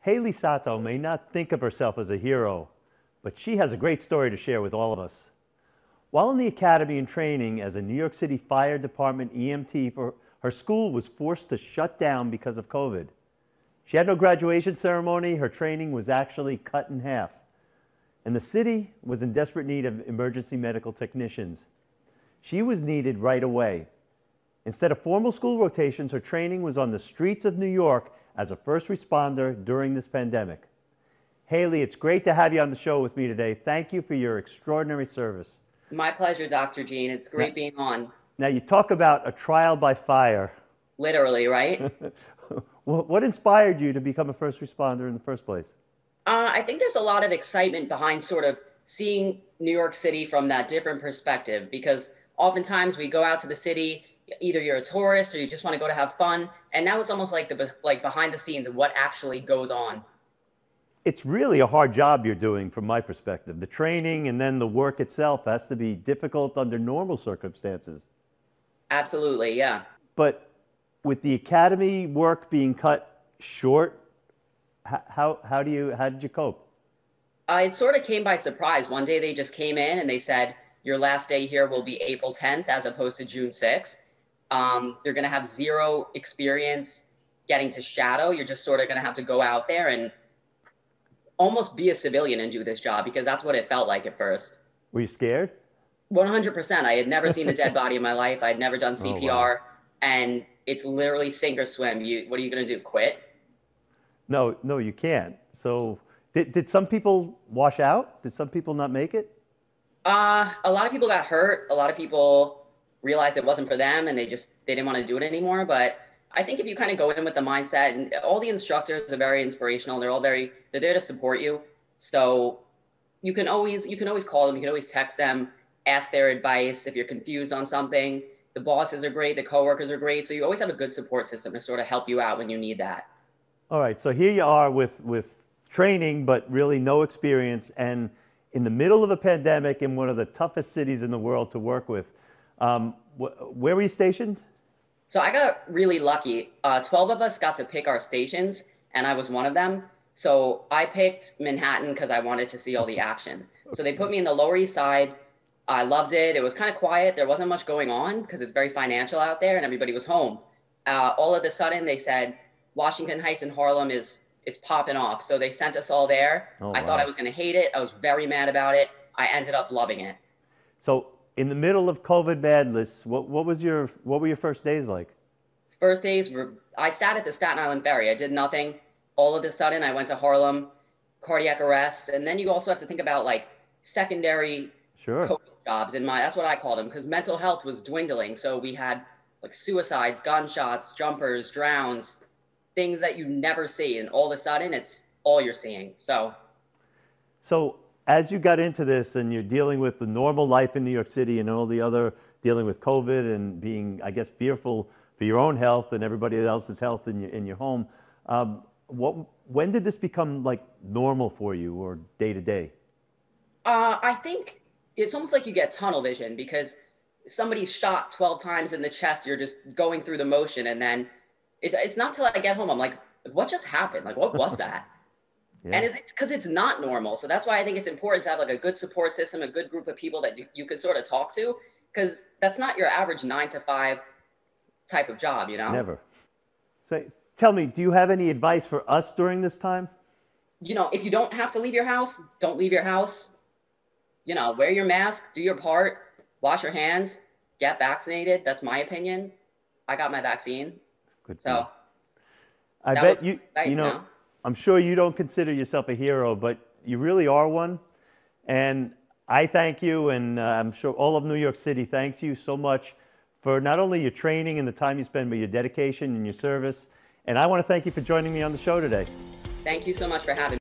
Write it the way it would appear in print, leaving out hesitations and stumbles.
Haley Sato may not think of herself as a hero, but she has a great story to share with all of us. While in the academy and training as a New York City Fire Department EMT, her school was forced to shut down because of COVID. She had no graduation ceremony. Her training was actually cut in half. And the city was in desperate need of emergency medical technicians. She was needed right away. Instead of formal school rotations, her training was on the streets of New York as a first responder during this pandemic. Haley, it's great to have you on the show with me today. Thank you for your extraordinary service. My pleasure, Dr. Gene. It's great being on. Now, you talk about a trial by fire. Literally, right? What inspired you to become a first responder in the first place? I think there's a lot of excitement behind sort of seeing New York City from that different perspective, because oftentimes we go out to the city, either you're a tourist or you just want to go to have fun, and now it's almost like behind the scenes of what actually goes on. It's really a hard job you're doing from my perspective. The training and then the work itself has to be difficult under normal circumstances. Absolutely, yeah. But with the academy work being cut short, how did you cope? It sort of came by surprise. One day they just came in and they said, your last day here will be April 10th as opposed to June 6th. You're going to have zero experience getting to shadow. You're just sort of going to have to go out there and almost be a civilian and do this job, because that's what it felt like at first. Were you scared? 100%. I had never seen a dead body in my life. I'd never done CPR. Oh, wow. And it's literally sink or swim. What are you going to do? Quit? No, you can't. So did some people wash out? Did some people not make it? A lot of people got hurt. A lot of people realized it wasn't for them and they didn't want to do it anymore. But I think if you kind of go in with the mindset, and all the instructors are very inspirational, they're there to support you. So you can always call them, you can always text them, ask their advice if you're confused on something. The bosses are great, the coworkers are great. So you always have a good support system to sort of help you out when you need that. All right, so here you are with training, but really no experience, and in the middle of a pandemic in one of the toughest cities in the world to work with. Where were you stationed? So I got really lucky. 12 of us got to pick our stations, and I was one of them. So I picked Manhattan because I wanted to see all the action. So they put me in the Lower East Side. I loved it. It was kind of quiet. There wasn't much going on because it's very financial out there, and everybody was home. All of a sudden, they said Washington Heights and Harlem it's popping off. So they sent us all there. Oh, I wow. thought I was going to hate it. I was very mad about it. I ended up loving it. So in the middle of COVID madness, what were your first days like? First days I sat at the Staten Island ferry. I did nothing. All of a sudden, I went to Harlem, cardiac arrest, and then you also have to think about like secondary COVID jobs. That's what I called them, because mental health was dwindling. So we had like suicides, gunshots, jumpers, drowns, things that you never see, and all of a sudden, it's all you're seeing. So as you got into this and you're dealing with the normal life in New York City and all the other dealing with COVID and being, I guess, fearful for your own health and everybody else's health in your home, when did this become like normal for you or day to day? I think it's almost like you get tunnel vision, because somebody's shot 12 times in the chest. You're just going through the motion, and then it's not till I get home I'm like, what just happened? Like, what was that? Yeah. And it's because it's not normal. So that's why I think it's important to have like a good support system, a good group of people that you can sort of talk to, because that's not your average 9 to 5 type of job, you know? Never. So tell me, do you have any advice for us during this time? You know, if you don't have to leave your house, don't leave your house. You know, wear your mask, do your part, wash your hands, get vaccinated. That's my opinion. I got my vaccine. Good. So I bet you know, I'm sure you don't consider yourself a hero, but you really are one. And I thank you, and I'm sure all of New York City thanks you so much for not only your training and the time you spend, but your dedication and your service. And I want to thank you for joining me on the show today. Thank you so much for having me.